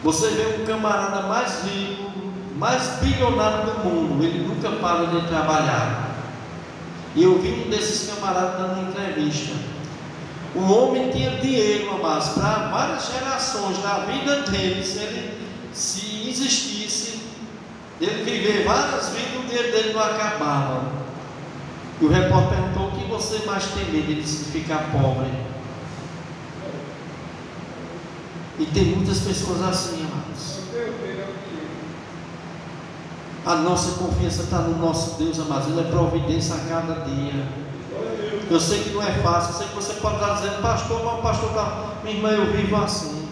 Você vê um camarada mais rico, mais bilionário do mundo, ele nunca para de trabalhar. E eu vi um desses camaradas dando uma entrevista. O homem tinha dinheiro, amados, para várias gerações da vida dele. Se existisse, ele viver várias vidas, o dinheiro dele não acabava. E o repórter perguntou: o que você mais tem medo? Ele disse: de ficar pobre. E tem muitas pessoas assim, amados. A nossa confiança está no nosso Deus, amados. Ele é providência a cada dia. Eu sei que não é fácil. Eu sei que você pode estar dizendo: pastor, mas o pastor está... Minha irmã, eu vivo assim.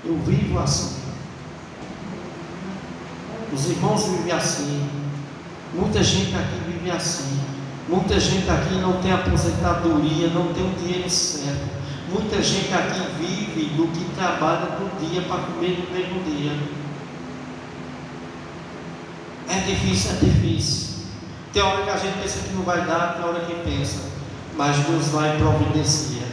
Eu vivo assim. Os irmãos vivem assim. Muita gente aqui vive assim. Muita gente aqui não tem aposentadoria, não tem o dinheiro certo. Muita gente aqui vive do que trabalha do dia para comer no mesmo dia. É difícil, é difícil. Tem hora que a gente pensa que não vai dar, tem hora que pensa, mas Deus vai providenciar.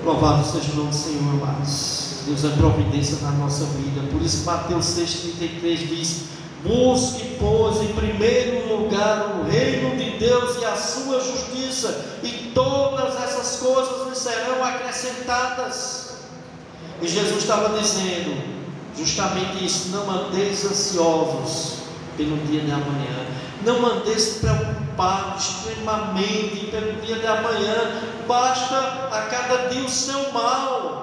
Louvado seja o nome do Senhor, amados. Deus é providência na nossa vida. Por isso Mateus 6,33 diz: busque, pois, em primeiro lugar o reino de Deus e a sua justiça, e todas essas coisas lhe serão acrescentadas. E Jesus estava dizendo justamente isso: não andeis ansiosos pelo dia de amanhã, não andeis preocupados extremamente pelo dia de amanhã, basta a cada dia o seu mal.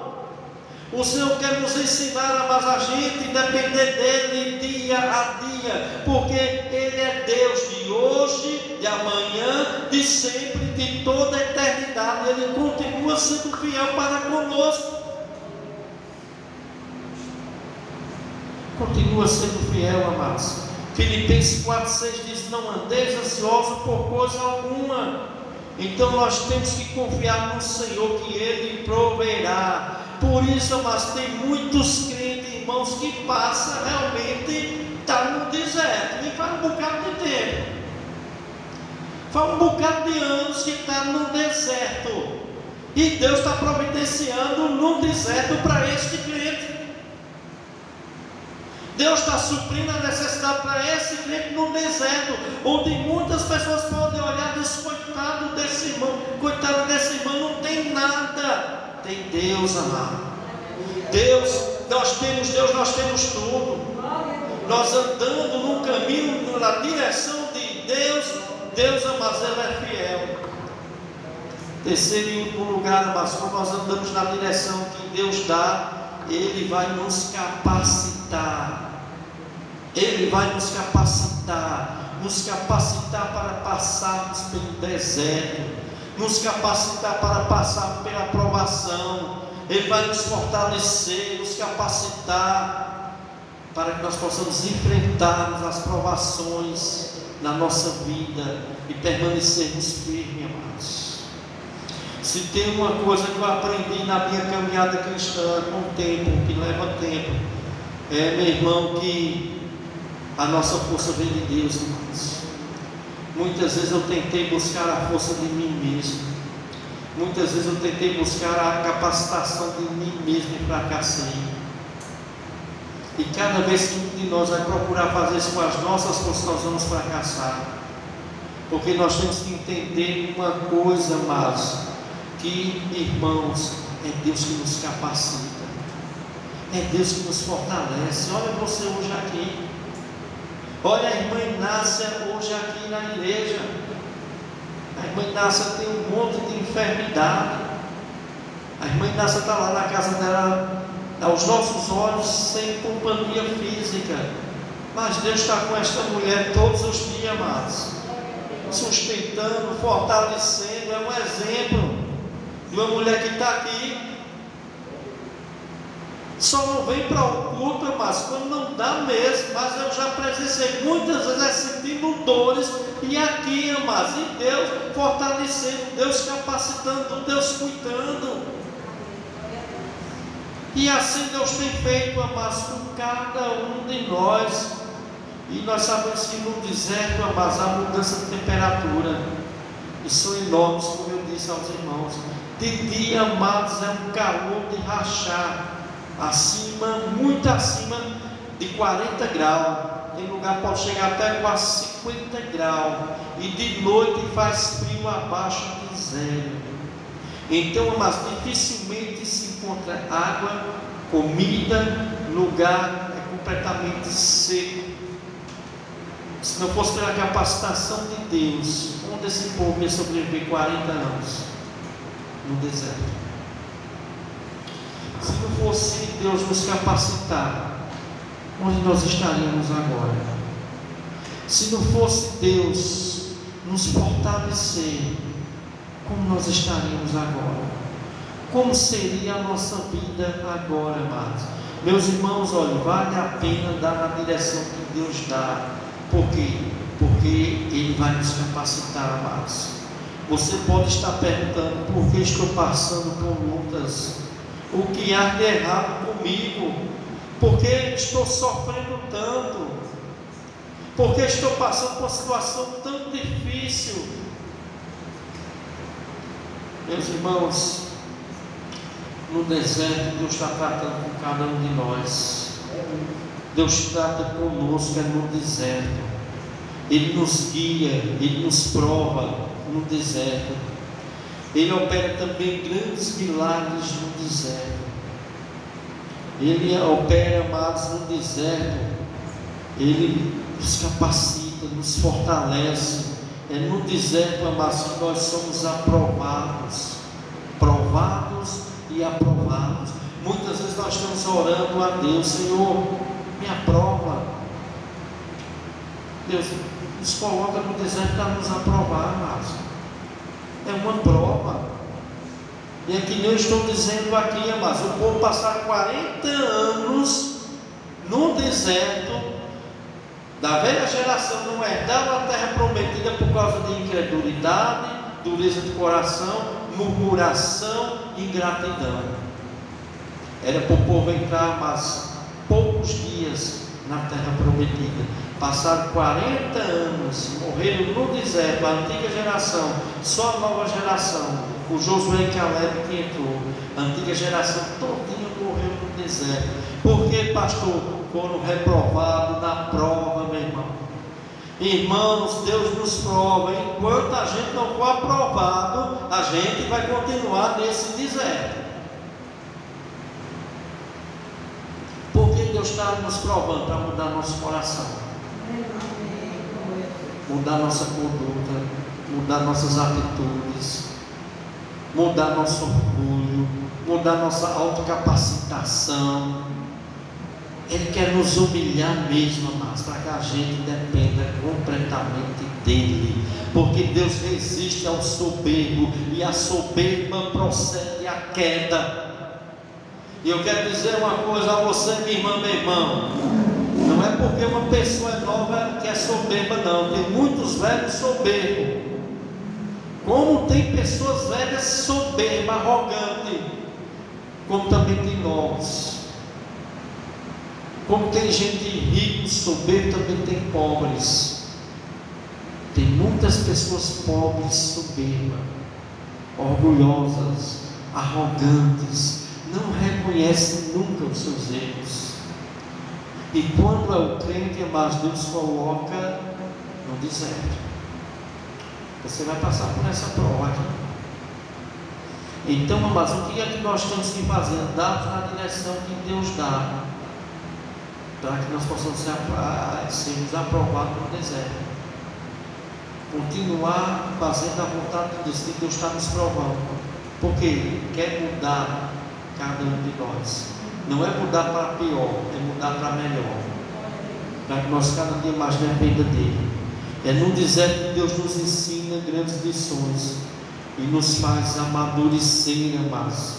O Senhor quer nos ensinar a gente depender dEle dia a dia, porque Ele é Deus de hoje, de amanhã, de sempre, de toda a eternidade. Ele continua sendo fiel para conosco. Continua sendo fiel, amados. Filipenses 4,6 diz: não andeis ansiosos por coisa alguma, Então nós temos que confiar no Senhor que Ele proverá. Por isso, mas tem muitos crentes, irmãos, que passam realmente, está no deserto, e faz um bocado de tempo, faz um bocado de anos que está no deserto, e Deus está providenciando no deserto para este crente. Deus está suprindo a necessidade para esse crente no deserto, onde muitas pessoas podem olhar e dizer: coitado desse irmão, coitado desse irmão, não tem nada. Tem Deus, amado. Deus, nós temos Deus, nós temos tudo. Nós andando no caminho, na direção de Deus, Deus, amados, Ele é fiel. Terceiro e último lugar, amados, quando nós andamos na direção que Deus dá, Ele vai nos capacitar. Ele vai nos capacitar para passarmos pelo deserto, nos capacitar para passar pela provação. Ele vai nos fortalecer, nos capacitar para que nós possamos enfrentarmos as provações na nossa vida e permanecermos firmes, amados. Se tem uma coisa que eu aprendi na minha caminhada cristã com o tempo, que leva tempo, meu irmão, que a nossa força vem de Deus, irmãos. Muitas vezes eu tentei buscar a força de mim mesmo, muitas vezes eu tentei buscar a capacitação de mim mesmo e fracassei. E cada vez que um de nós vai procurar fazer isso com as nossas forças, nós vamos fracassar, porque nós temos que entender uma coisa, mas que, irmãos, é Deus que nos capacita, é Deus que nos fortalece. Olha você hoje aqui, olha a irmã Inácia hoje aqui na igreja. A irmã Inácia tem um monte de enfermidade. A irmã Inácia está lá na casa dela, aos nossos olhos, sem companhia física, mas Deus está com esta mulher todos os dias, amados, sustentando, fortalecendo. É um exemplo de uma mulher que está aqui. Só não vem para o culto, mas quando não dá mesmo. Mas eu já presenciei muitas vezes sentindo dores, e aqui, amados, e Deus fortalecendo, Deus capacitando, Deus cuidando. E assim Deus tem feito, amados, com cada um de nós. E nós sabemos que no deserto, amados, há mudança de temperatura, e são enormes, como eu disse aos irmãos. De dia, amados, é um calor de rachar, acima, muito acima de 40 graus, tem lugar que pode chegar até quase 50 graus, e de noite faz frio abaixo de zero. Então, mas dificilmente se encontra água, comida, lugar é completamente seco. Se não fosse pela capacitação de Deus, onde esse povo ia sobreviver 40 anos no deserto? Se não fosse Deus nos capacitar, onde nós estaríamos agora? Se não fosse Deus nos fortalecer, como nós estaríamos agora? Como seria a nossa vida agora, amados? Meus irmãos, olha, vale a pena dar na direção que Deus dá. Por quê? Porque Ele vai nos capacitar, amados. Você pode estar perguntando: por que estou passando por lutas? O que há de errado comigo? Por que estou sofrendo tanto? Por que estou passando por uma situação tão difícil? Meus irmãos, no deserto Deus está tratando com cada um de nós. Deus trata conosco no deserto. Ele nos guia, Ele nos prova no deserto. Ele opera também grandes milagres no deserto. Ele opera, amados, no deserto. Ele nos capacita, nos fortalece. É no deserto, amados, que nós somos aprovados. Provados e aprovados. Muitas vezes nós estamos orando a Deus: Senhor, me aprova. Deus nos coloca no deserto para nos aprovar, amados. É uma prova. E é que nem eu estou dizendo aqui, amados, o povo passar 40 anos no deserto, da velha geração, não herdava a terra prometida por causa de incredulidade, dureza de coração, murmuração e ingratidão. Era para o povo entrar, mas poucos dias na terra prometida. Passaram 40 anos, morreram no deserto, a antiga geração, só a nova geração, o Josué e Caleb que entrou. A antiga geração todinha morreu no deserto. Por que, pastor? Foram reprovados na prova, meu irmão. Irmãos, Deus nos prova. Enquanto a gente não for aprovado, a gente vai continuar nesse deserto. Porque Deus está nos provando para mudar nosso coração, mudar nossa conduta, mudar nossas atitudes, mudar nosso orgulho, mudar nossa autocapacitação. Ele quer nos humilhar mesmo, amados, para que a gente dependa completamente dele. Porque Deus resiste ao soberbo, e a soberba procede à queda. E eu quero dizer uma coisa a você, minha irmã, meu irmão. Não é porque uma pessoa é nova que é soberba, não. Tem muitos velhos soberbos. Como tem pessoas velhas soberbas, arrogantes, como também tem novos. Como tem gente rica, soberba, também tem pobres. Tem muitas pessoas pobres, soberbas, orgulhosas, arrogantes, não reconhecem nunca os seus erros. E quando é o crente, amados, Deus coloca no deserto. Você vai passar por essa prova aqui. Então, amados, o que é que nós estamos que fazer? Andarmos na direção que Deus dá, para que nós possamos sermos aprovados no deserto. Continuar fazendo a vontade de Deus, que Deus está nos provando. Porque quer mudar cada um de nós. Não é mudar para pior, é mudar para melhor. Para que nós cada dia mais dependa dele. É no deserto que Deus nos ensina grandes lições e nos faz amadurecer, amados,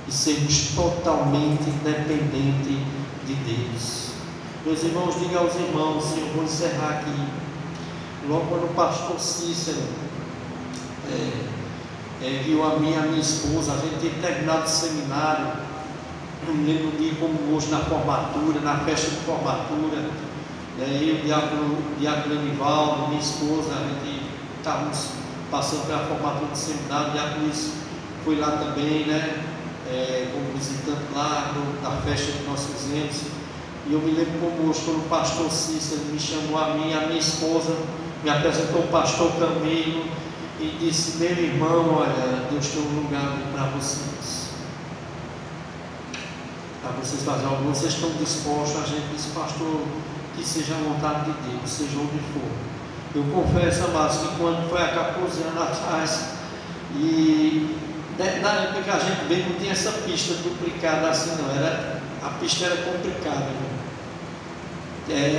e sermos totalmente dependentes de Deus. Meus irmãos, diga aos irmãos, eu vou encerrar aqui. Logo quando o pastor Cícero viu a minha esposa, a gente tinha terminado o seminário, eu me lembro um dia como hoje na formatura, na festa de formatura, eu e o diácono Enivaldo, minha esposa, a gente estávamos passando pela formatura do seminário, o diácono Luiz foi lá também, né, como visitante lá da festa que nós fizemos. E eu me lembro como hoje, quando o pastor Cícero me chamou a mim e a minha esposa, me apresentou o pastor Camilo e disse: meu irmão, olha, Deus tem um lugar para vocês. Para vocês fazerem algo, vocês estão dispostos? A gente disse: pastor, que seja a vontade de Deus, seja onde for. Eu confesso, amados, que quando foi há 14 anos atrás, e na época que a gente veio, não tinha essa pista duplicada assim, não. A pista era complicada, né?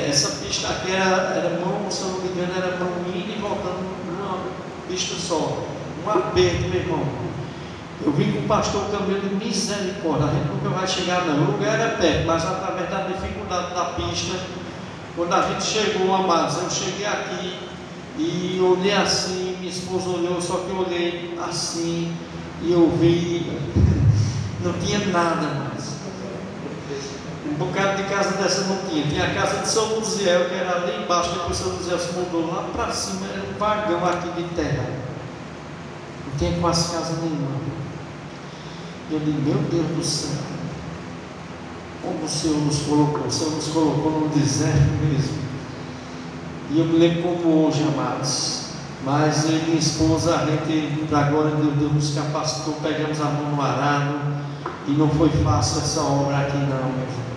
Essa pista aqui era mão, se eu não me engano, era mão indo e voltando numa pista só. Um aperto, meu irmão. Eu vim com o pastor Camilo de misericórdia. A gente nunca vai chegar, não. O lugar era perto, mas através da dificuldade da pista, quando a gente chegou, amados, eu cheguei aqui e olhei assim, minha esposa olhou, só que eu olhei assim e eu vi, não tinha nada mais. Um bocado de casa dessa não tinha. Tinha a casa de São Luziel, que era ali embaixo, depois São Luziel se mudou lá para cima, era um vagão aqui de terra. Não tinha quase casa nenhuma. E eu disse: meu Deus do céu, como o Senhor nos colocou? O Senhor nos colocou no deserto mesmo. E eu me lembro como hoje, amados. Mas eu e minha esposa, a gente, para agora, Deus nos capacitou, pegamos a mão no arado. E não foi fácil essa obra aqui não, meus irmãos.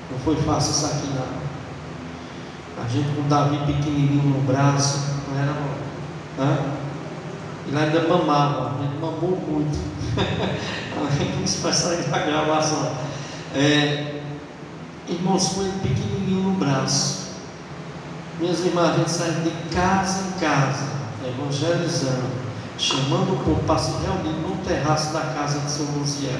Não foi fácil isso aqui não. A gente com Davi pequenininho no braço, não era não. Ele ainda mamava, ele mamou muito. A gente não se vai sair da gravação. Irmãos, com ele pequenininho no braço. Minhas irmãs, a gente sai de casa em casa, evangelizando, chamando o povo para se reunir no terraço da casa de São Luziel.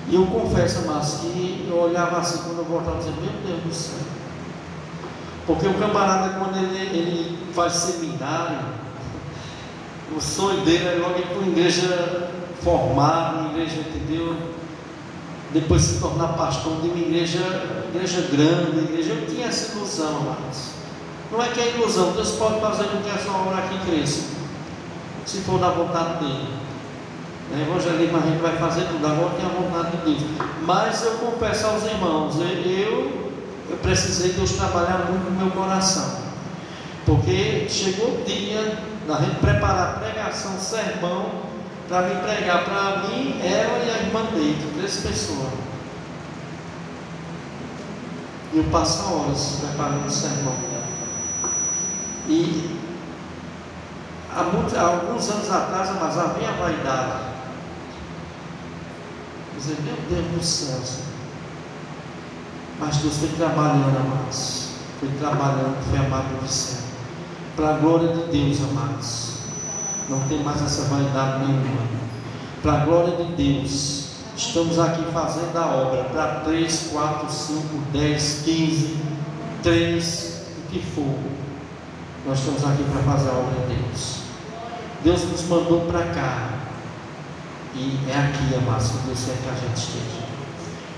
E eu confesso, mas que eu olhava assim quando eu voltava e dizia: meu Deus do céu. Porque o camarada, quando ele faz seminário, o sonho dele é logo ir para uma igreja formada, uma igreja, entendeu? Depois se tornar pastor de uma igreja grande, igreja. Eu tinha essa ilusão, mas não é que é ilusão, Deus pode fazer com que essa obra aqui cresça, se for da vontade dele. Evangelismo a gente vai fazer tudo, agora tem a vontade de Deus. Mas eu confesso aos irmãos, eu precisei de Deus trabalhar muito no meu coração, porque chegou o dia da gente preparar a pregação, sermão, para me pregar para mim, ela e a irmã dele, 3 pessoas. E eu passo horas preparando o sermão. E há alguns anos atrás, mas havia a vaidade. Dizer, meu Deus do céu, Senhor. Mas Deus foi trabalhando, amados. Foi trabalhando, foi amado do céu. Para a glória de Deus, amados. Não tem mais essa vaidade nenhuma. Para a glória de Deus, estamos aqui fazendo a obra para 3, 4, 5, 10, 15, 3, o que for. Nós estamos aqui para fazer a obra de Deus. Deus nos mandou para cá. E é aqui, amados, que Deus quer que a gente esteja.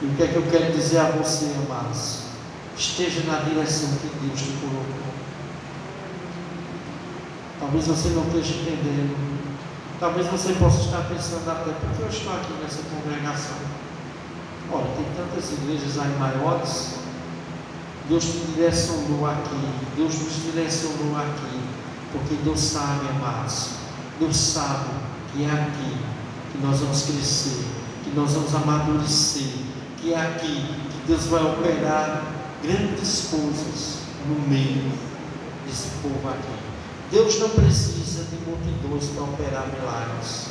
E o que é que eu quero dizer a você, amados? Esteja na direção que Deus te colocou. Talvez você não esteja entendendo. Talvez você possa estar pensando até, porque eu estou aqui nessa congregação. Olha, tem tantas igrejas aí maiores. Deus te direcionou aqui. Deus nos direcionou aqui. Porque Deus sabe, amados. Deus sabe que é aqui que nós vamos crescer, que nós vamos amadurecer, que é aqui que Deus vai operar grandes coisas no meio desse povo aqui. Deus não precisa de multidões para operar milagres.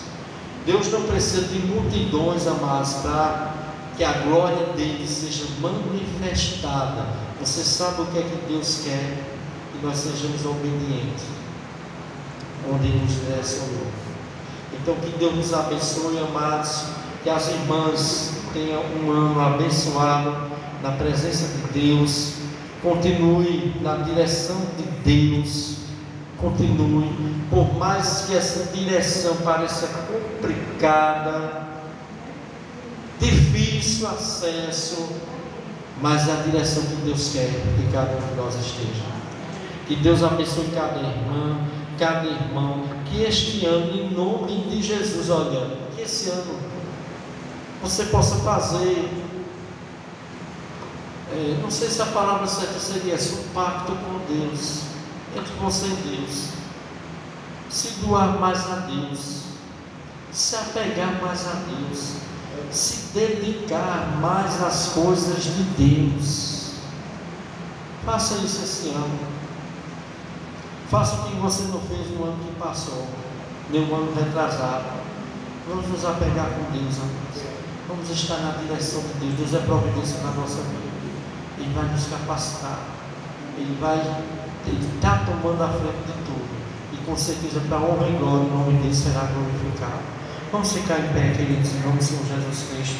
Deus não precisa de multidões, amados, para que a glória dele seja manifestada. Você sabe o que é que Deus quer? Que nós sejamos obedientes, onde Ele nos direcionou. Então que Deus nos abençoe, amados. Que as irmãs tenham um ano abençoado na presença de Deus. Continue na direção de Deus. Continue, por mais que essa direção pareça complicada, difícil acesso, mas é a direção que Deus quer que cada um de nós esteja. Que Deus abençoe cada irmã, cada irmão, que este ano, em nome de Jesus, olha, que esse ano você possa fazer, não sei se a palavra certa seria essa, um pacto com Deus, entre você e Deus, se doar mais a Deus, se apegar mais a Deus, se dedicar mais às coisas de Deus. Faça isso esse ano. Faça o que você não fez no ano que passou, nem no ano retrasado. Vamos nos apegar com Deus, amados. Vamos estar na direção de Deus. Deus é providência na nossa vida. Ele vai nos capacitar. Ele está tomando a frente de tudo. E com certeza, para a honra e glória, o nome dele será glorificado. Vamos ficar em pé, queridos, em nome do Senhor Jesus Cristo.